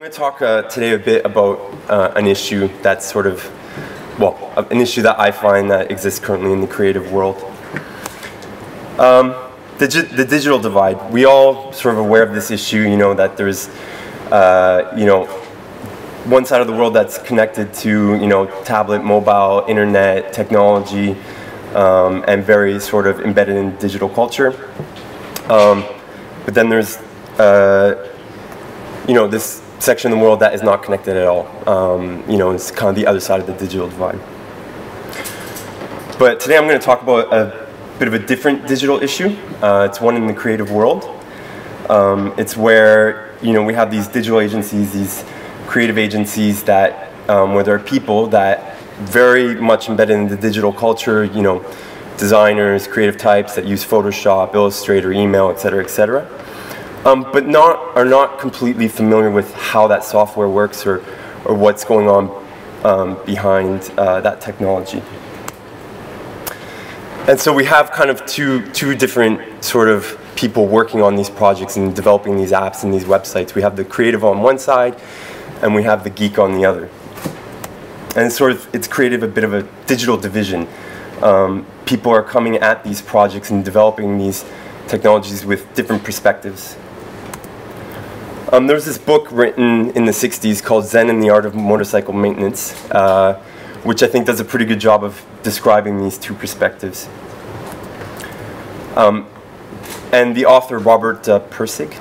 going to talk today a bit about an issue that's sort of, well, an issue that I find that exists currently in the creative world. The digital divide. We all sort of aware of this issue, you know, that there's, you know, one side of the world that's connected to, you know, tablet, mobile, internet, technology, and very sort of embedded in digital culture. But then there's, you know, this section of the world that is not connected at all. You know, it's kind of the other side of the digital divide. But today I'm going to talk about a bit of a different digital issue. It's one in the creative world. It's where, you know, we have these digital agencies, these creative agencies that, where there are people that very much embedded in the digital culture, you know, designers, creative types that use Photoshop, Illustrator, email, etc., but are not completely familiar with how that software works or what's going on behind that technology. And so we have kind of two different sort of people working on these projects and developing these apps and these websites. We have the creative on one side, and we have the geek on the other. And it's created a bit of a digital division. People are coming at these projects and developing these technologies with different perspectives. There was this book written in the 60s called Zen and the Art of Motorcycle Maintenance, which I think does a pretty good job of describing these two perspectives. And the author, Robert Pirsig,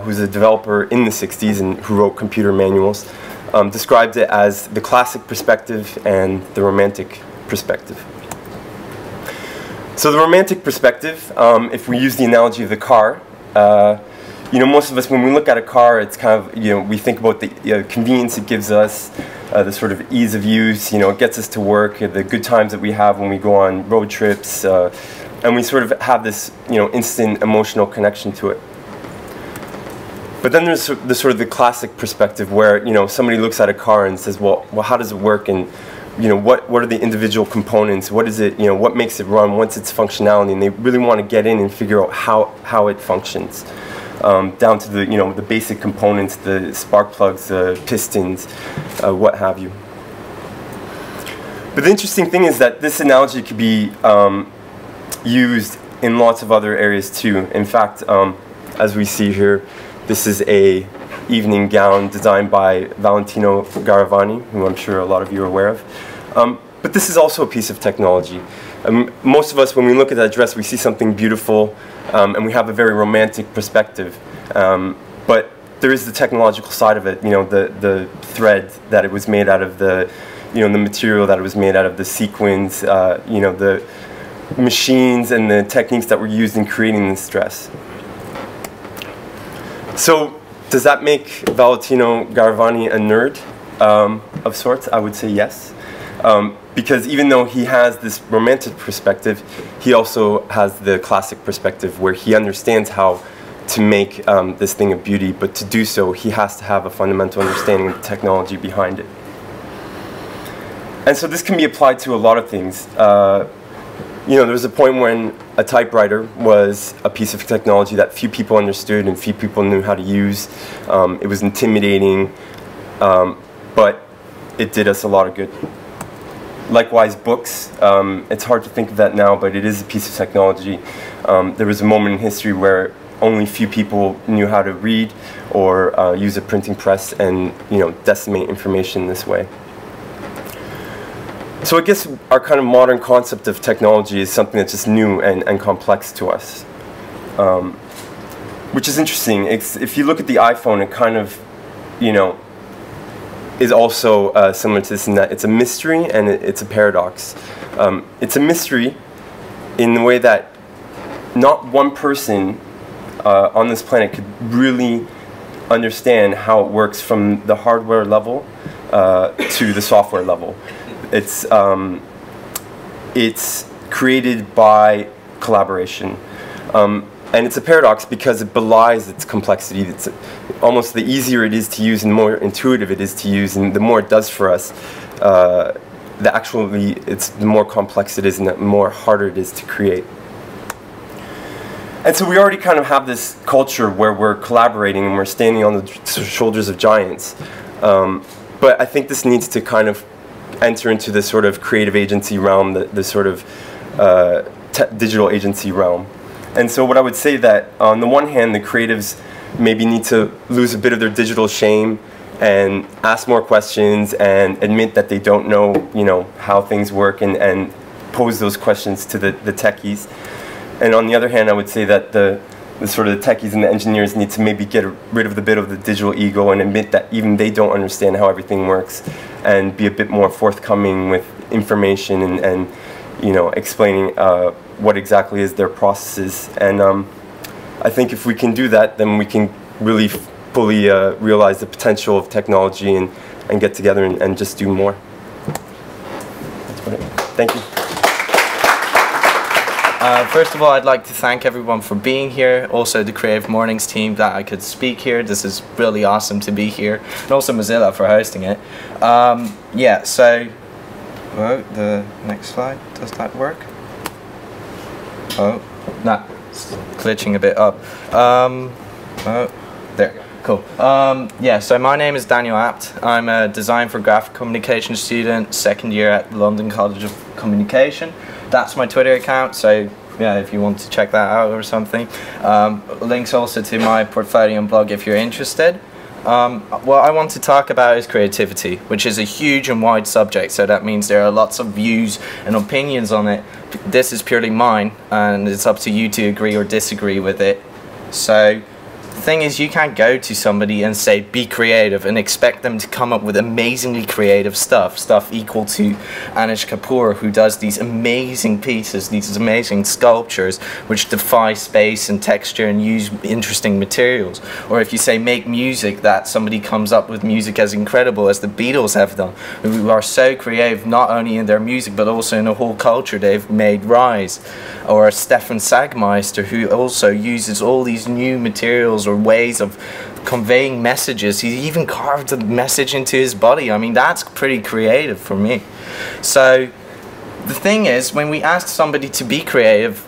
who's a developer in the 60s and who wrote computer manuals, describes it as the classic perspective and the romantic perspective. So the romantic perspective, if we use the analogy of the car, you know, most of us, when we look at a car, it's kind of, you know, we think about the convenience it gives us, the sort of ease of use, you know, it gets us to work, the good times that we have when we go on road trips, and we sort of have this, you know, instant emotional connection to it. But then there's the sort of the classic perspective where, you know, somebody looks at a car and says, well, how does it work, and, you know, what are the individual components, what is it, you know, what makes it run, what's its functionality, and they really want to get in and figure out how it functions. Down to the, you know, the basic components, the spark plugs, the pistons, what have you. But the interesting thing is that this analogy could be used in lots of other areas too. In fact, as we see here, this is a evening gown designed by Valentino Garavani, who I'm sure a lot of you are aware of. But this is also a piece of technology. Most of us, when we look at that dress, we see something beautiful, and we have a very romantic perspective. But there is the technological side of it, you know, the thread that it was made out of, the, you know, the material that it was made out of, the sequins, you know, the machines and the techniques that were used in creating this dress. So, does that make Valentino Garavani a nerd of sorts? I would say yes. Because even though he has this romantic perspective, he also has the classic perspective where he understands how to make this thing of beauty, but to do so, he has to have a fundamental understanding of the technology behind it. And so this can be applied to a lot of things. You know, there was a point when a typewriter was a piece of technology that few people understood and few people knew how to use. It was intimidating, but it did us a lot of good. Likewise, books. It's hard to think of that now, but it is a piece of technology. There was a moment in history where only few people knew how to read or use a printing press and, you know, decimate information this way. So I guess our kind of modern concept of technology is something that's just new and complex to us, which is interesting. If you look at the iPhone, it kind of, you know, is also similar to this in that it's a mystery and it's a paradox. It's a mystery in the way that not one person on this planet could really understand how it works from the hardware level to the software level. It's created by collaboration. And it's a paradox because it belies its complexity. It's almost the easier it is to use and the more intuitive it is to use, and the more it does for us, the more complex it is and the more harder it is to create. And so we already kind of have this culture where we're collaborating and we're standing on the shoulders of giants. But I think this needs to kind of enter into the sort of creative agency realm, the sort of digital agency realm. And so what I would say that on the one hand, the creatives maybe need to lose a bit of their digital shame and ask more questions and admit that they don't know, how things work, and pose those questions to the techies. And on the other hand, I would say that the sort of the techies and the engineers need to maybe get rid of the bit of the digital ego and admit that even they don't understand how everything works, and be a bit more forthcoming with information and explaining what exactly is their processes. And I think if we can do that, then we can really fully realize the potential of technology and get together and just do more. That's about it. Thank you. First of all, I'd like to thank everyone for being here. Also the Creative Mornings team that I could speak here. This is really awesome to be here. And also Mozilla for hosting it. Yeah, so, the next slide, does that work? Oh, nah, it's glitching a bit up. There, cool. Yeah, so my name is Daniel Apt. I'm a Design for Graphic Communication student, second year at London College of Communication. That's my Twitter account, so yeah, if you want to check that out or something. Links also to my portfolio and blog if you're interested. What I want to talk about is creativity, which is a huge and wide subject, so that means there are lots of views and opinions on it. This is purely mine, and it's up to you to agree or disagree with it. So the thing is, you can't go to somebody and say be creative and expect them to come up with amazingly creative stuff equal to Anish Kapoor, who does these amazing pieces, these amazing sculptures which defy space and texture and use interesting materials. Or if you say make music, that somebody comes up with music as incredible as the Beatles have done, who are so creative not only in their music but also in the whole culture they've made rise. Or Stefan Sagmeister, who also uses all these new materials or ways of conveying messages. He even carved a message into his body. I mean, that's pretty creative for me. So the thing is, when we ask somebody to be creative,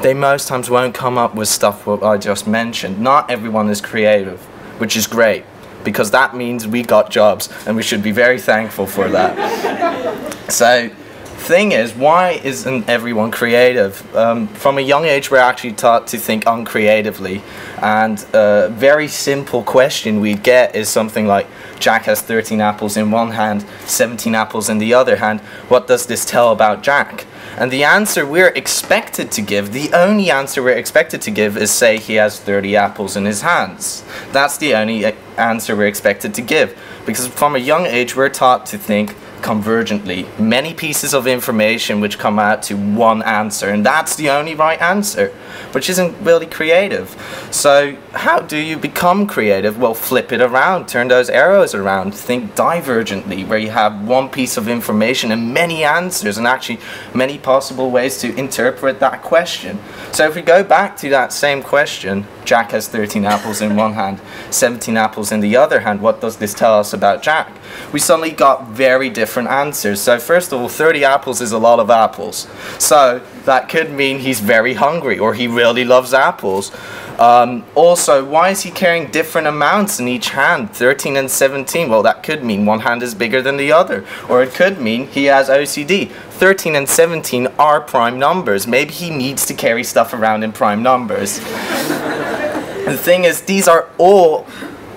they most times won't come up with stuff what I just mentioned. Not everyone is creative, which is great, because that means we got jobs, and we should be very thankful for that. So thing is, why isn't everyone creative? From a young age, we're actually taught to think uncreatively, and a very simple question we get is something like, Jack has 13 apples in one hand, 17 apples in the other hand. What does this tell about Jack? And the answer we're expected to give, the only answer we're expected to give, is say he has 30 apples in his hands. That's the only answer we're expected to give, because from a young age we're taught to think convergently. Many pieces of information which come out to one answer, and that's the only right answer, which isn't really creative. So how do you become creative? Well, flip it around, turn those arrows around, think divergently, where you have one piece of information and many answers, and actually many possible ways to interpret that question. So if we go back to that same question, Jack has 13 apples in one hand, 17 apples in the other hand, what does this tell us about Jack? We suddenly got very different answers. So first of all, 30 apples is a lot of apples. So that could mean he's very hungry, or he really loves apples. Also, why is he carrying different amounts in each hand, 13 and 17? Well, that could mean one hand is bigger than the other. Or it could mean he has OCD. 13 and 17 are prime numbers. Maybe he needs to carry stuff around in prime numbers. The thing is, these are all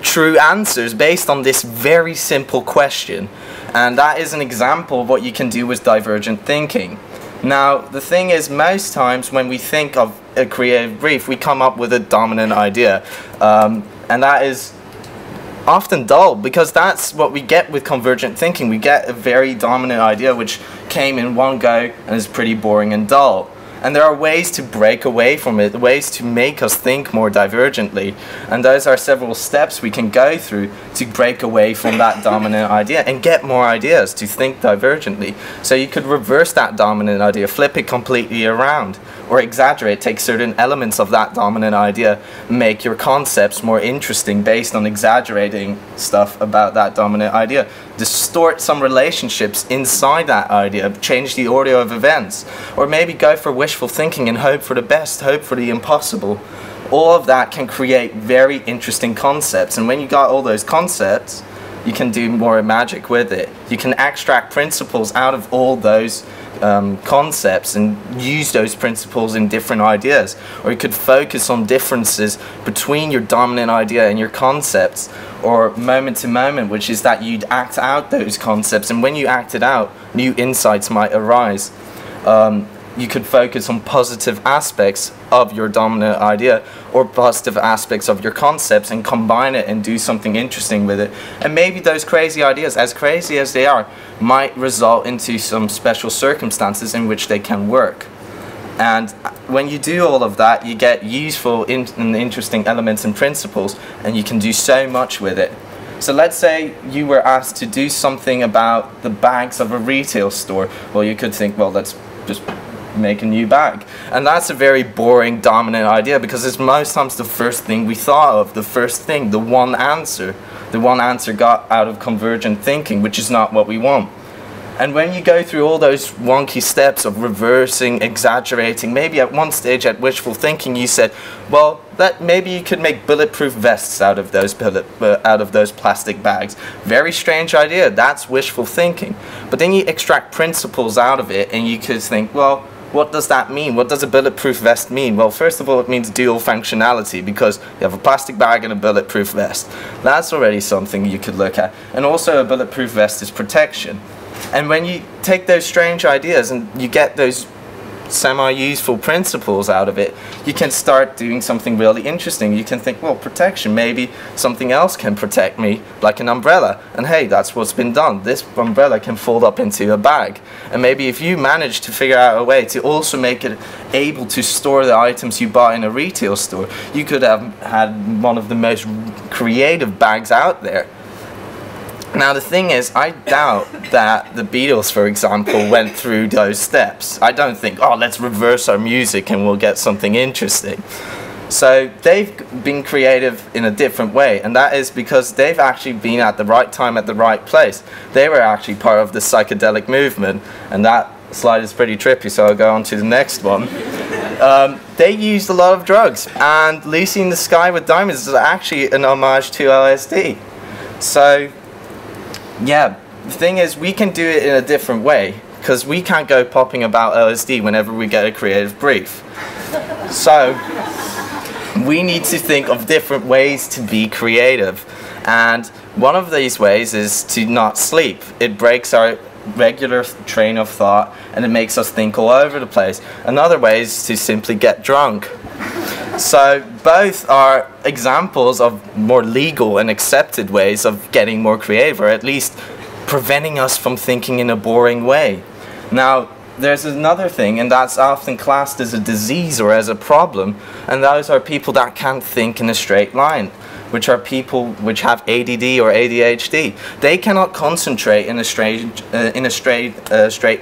true answers based on this very simple question. And that is an example of what you can do with divergent thinking. Now, the thing is, most times when we think of a creative brief, we come up with a dominant idea. And that is often dull, because that's what we get with convergent thinking. We get a very dominant idea which came in one go and is pretty boring and dull. And there are ways to break away from it, ways to make us think more divergently. And those are several steps we can go through to break away from that dominant idea and get more ideas to think divergently. So you could reverse that dominant idea, flip it completely around. or exaggerate, take certain elements of that dominant idea, make your concepts more interesting based on exaggerating stuff about that dominant idea, distort some relationships inside that idea, change the order of events, or maybe go for wishful thinking and hope for the best, hope for the impossible. All of that can create very interesting concepts, and when you got all those concepts, you can do more magic with it. You can extract principles out of all those concepts and use those principles in different ideas. Or you could focus on differences between your dominant idea and your concepts, or moment to moment, which is that you'd act out those concepts, and when you act it out, new insights might arise. You could focus on positive aspects of your dominant idea or positive aspects of your concepts and combine it and do something interesting with it. And maybe those crazy ideas, as crazy as they are, might result into some special circumstances in which they can work. And when you do all of that, you get useful and interesting elements and principles, and you can do so much with it. So let's say you were asked to do something about the bags of a retail store. Well, you could think, well, let's just make a new bag. And that's a very boring, dominant idea, because it's most times the first thing we thought of, the first thing, the one answer got out of convergent thinking, which is not what we want. And when you go through all those wonky steps of reversing, exaggerating, maybe at one stage at wishful thinking you said, well, that maybe you could make bulletproof vests out of those plastic bags. Very strange idea. That's wishful thinking. But then you extract principles out of it, and you could think, well, what does that mean? What does a bulletproof vest mean? Well, first of all, it means dual functionality, because you have a plastic bag and a bulletproof vest. That's already something you could look at. And also a bulletproof vest is protection. And when you take those strange ideas and you get those semi-useful principles out of it, you can start doing something really interesting. You can think, well, protection, maybe something else can protect me, like an umbrella. And hey, that's what's been done. This umbrella can fold up into a bag. And maybe if you manage to figure out a way to also make it able to store the items you buy in a retail store, you could have had one of the most creative bags out there. Now the thing is, I doubt that the Beatles, for example, went through those steps. I don't think, oh, let's reverse our music and we'll get something interesting. So they've been creative in a different way, and that is because they've actually been at the right time at the right place. They were actually part of the psychedelic movement, and that slide is pretty trippy, so I'll go on to the next one. They used a lot of drugs, and Lucy in the Sky with Diamonds is actually an homage to LSD. So yeah, the thing is, we can do it in a different way, because we can't go popping about LSD whenever we get a creative brief. So we need to think of different ways to be creative, and one of these ways is to not sleep. It breaks our regular train of thought and it makes us think all over the place. Another way is to simply get drunk. So both are examples of more legal and accepted ways of getting more creative, or at least preventing us from thinking in a boring way. Now, there's another thing, and that's often classed as a disease or as a problem, and those are people that can't think in a straight line, which are people which have ADD or ADHD. They cannot concentrate in a straight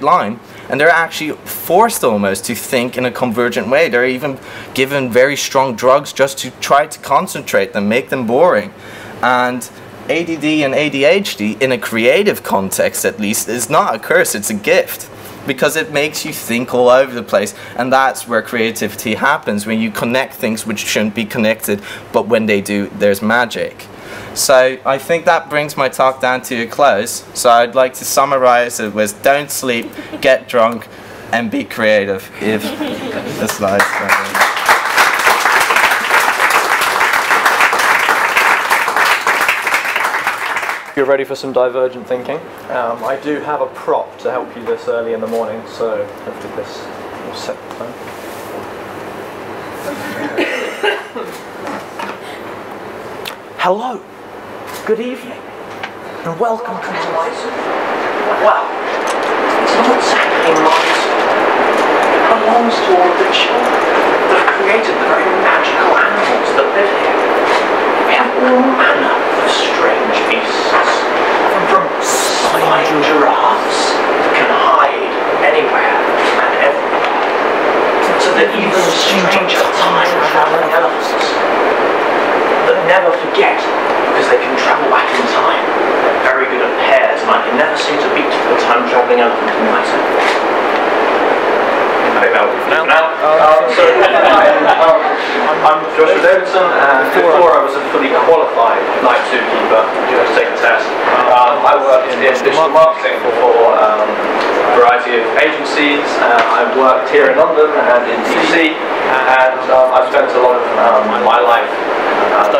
line, and they're actually forced almost to think in a convergent way. They're even given very strong drugs just to try to concentrate them, make them boring. And ADD and ADHD, in a creative context at least, is not a curse, it's a gift, because it makes you think all over the place, and that's where creativity happens, when you connect things which shouldn't be connected, but when they do, there's magic. So I think that brings my talk down to a close. So I'd like to summarize it with: don't sleep, get drunk, and be creative. If the slides You're ready for some divergent thinking. I do have a prop to help you this early in the morning, so hopefully this will set the tone. Hello, good evening, and welcome to my zoo. Well, it's not exactly my zoo. It belongs to all of the children that have created the very magical animals that live here. We have all manner of strange beasts, from flying giraffes that can hide anywhere and everywhere, to the stranger time-traveling elements that never forget because they can travel back in time. They're very good at pairs, and I can never seem to beat the time-traveling element in myself. I'm Joshua Davidson, and before I was a fully qualified night zookeeper, you have to take the test. I worked in digital marketing for a variety of agencies. I've worked here in London and in DC, and I've spent a lot of my life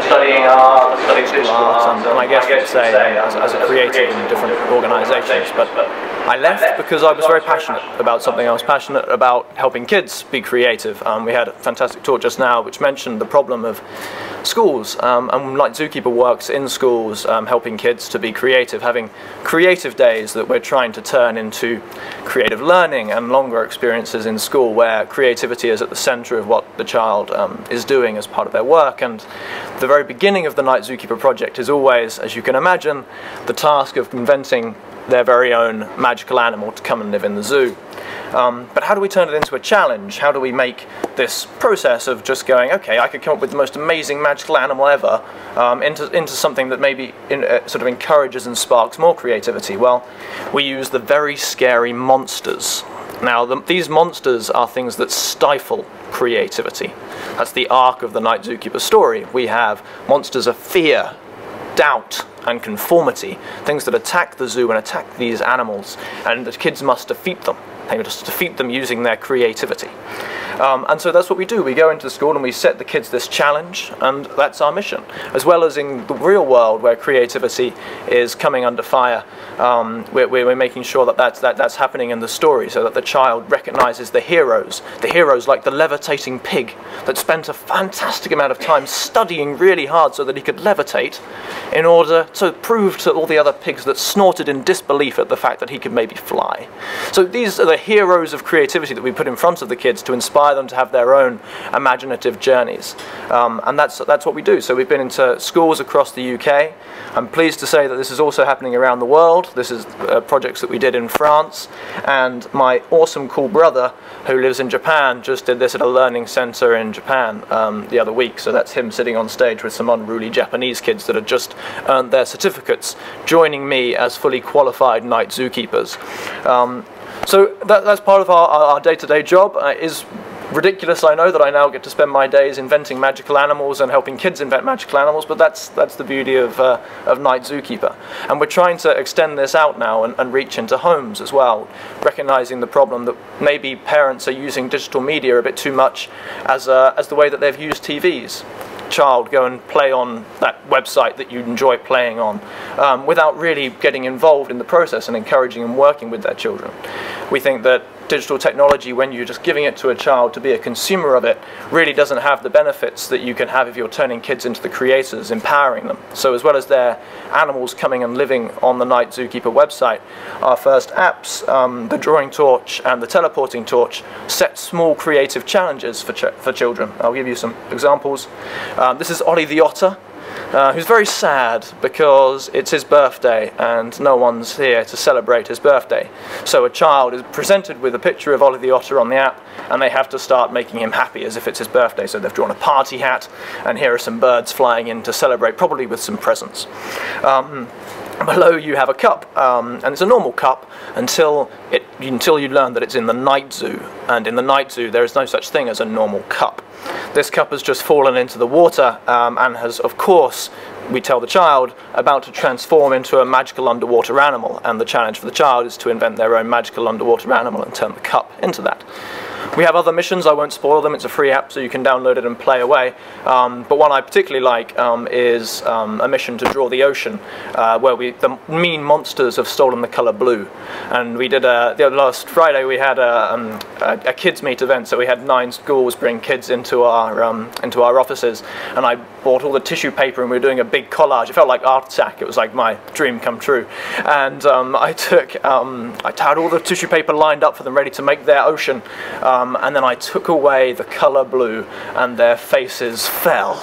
studying art, studying digital art, and I guess you could say as a creative in different organisations. But I left because I was very passionate about something. I was passionate about helping kids be creative. We had a fantastic talk just now which mentioned the problem of schools, and Night Zookeeper works in schools helping kids to be creative, having creative days that we're trying to turn into creative learning and longer experiences in school where creativity is at the centre of what the child is doing as part of their work. And the very beginning of the Night Zookeeper project is always, as you can imagine, the task of inventing their very own magical animal to come and live in the zoo. But how do we turn it into a challenge? How do we make this process of just going, okay, I could come up with the most amazing magical animal ever, into something that maybe sort of encourages and sparks more creativity? Well, we use the very scary monsters. Now, these monsters are things that stifle creativity. That's the arc of the Night Zookeeper story. We have monsters of fear, doubt, and conformity, things that attack the zoo and attack these animals, and the kids must defeat them. They must defeat them using their creativity. And so that's what we do. We go into the school and we set the kids this challenge, and that's our mission. As well as in the real world where creativity is coming under fire, we're making sure that that's happening in the story, so that the child recognises the heroes like the levitating pig that spent a fantastic amount of time studying really hard so that he could levitate in order to prove to all the other pigs that snorted in disbelief at the fact that he could maybe fly. So these are the heroes of creativity that we put in front of the kids to inspire them to have their own imaginative journeys, and that's what we do. So we've been into schools across the UK. I'm pleased to say that this is also happening around the world. This is projects that we did in France, and my awesome cool brother who lives in Japan just did this at a learning centre in Japan the other week. So that's him sitting on stage with some unruly Japanese kids that had just earned their certificates, joining me as fully qualified night zookeepers. So that's part of our day-to-day job. Is ridiculous, I know, that I now get to spend my days inventing magical animals and helping kids invent magical animals, but that's the beauty of Night Zookeeper. And we're trying to extend this out now and reach into homes as well, recognising the problem that maybe parents are using digital media a bit too much as the way that they've used TVs. Child, go and play on that website that you enjoy playing on, without really getting involved in the process and encouraging and working with their children. We think that digital technology, when you're just giving it to a child to be a consumer of it, really doesn't have the benefits that you can have if you're turning kids into the creators, empowering them. So as well as their animals coming and living on the Night Zookeeper website, our first apps, the drawing torch and the teleporting torch, set small creative challenges for children. I'll give you some examples. This is Ollie the otter, who's very sad because it's his birthday and no one's here to celebrate his birthday. So a child is presented with a picture of Ollie the otter on the app, and they have to start making him happy as if it's his birthday. So they've drawn a party hat, and here are some birds flying in to celebrate, probably with some presents. Below you have a cup, and it's a normal cup until you learn that it's in the night zoo, and in the night zoo there is no such thing as a normal cup. This cup has just fallen into the water, and has, of course, we tell the child, about to transform into a magical underwater animal, and the challenge for the child is to invent their own magical underwater animal and turn the cup into that. We have other missions, I won't spoil them, it's a free app so you can download it and play away. But one I particularly like is a mission to draw the ocean, where the mean monsters have stolen the colour blue. And we did, last Friday we had a kids meet event, so we had 9 schools bring kids into our offices, and I bought all the tissue paper and we were doing a big collage. It felt like Art Sack, it was like my dream come true. And I tied all the tissue paper lined up for them ready to make their ocean. and then I took away the color blue, and their faces fell.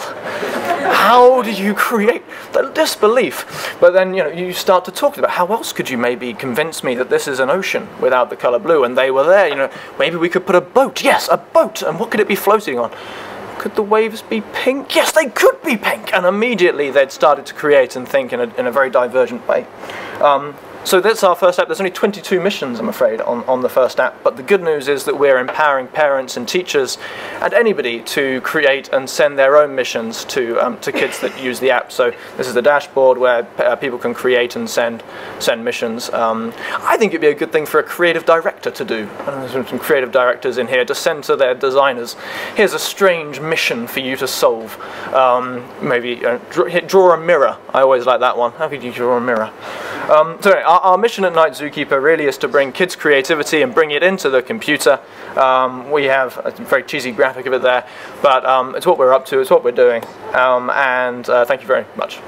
How did you create the disbelief? But then, you know, you start to talk about how else could you maybe convince me that this is an ocean without the color blue, and they were there. You know, maybe we could put a boat. Yes, a boat. And what could it be floating on? Could the waves be pink? Yes, they could be pink. And immediately they'd started to create and think in a very divergent way. So that's our first app. There's only 22 missions, I'm afraid, on the first app. But the good news is that we're empowering parents and teachers and anybody to create and send their own missions to kids that use the app. So this is the dashboard where people can create and send missions. I think it'd be a good thing for a creative director to do. There's some creative directors in here to send to their designers. Here's a strange mission for you to solve. Maybe draw a mirror. I always like that one. How could you draw a mirror? So anyway, our mission at Night Zookeeper really is to bring kids' creativity and bring it into the computer. We have a very cheesy graphic of it there, but it's what we're up to, it's what we're doing, and thank you very much.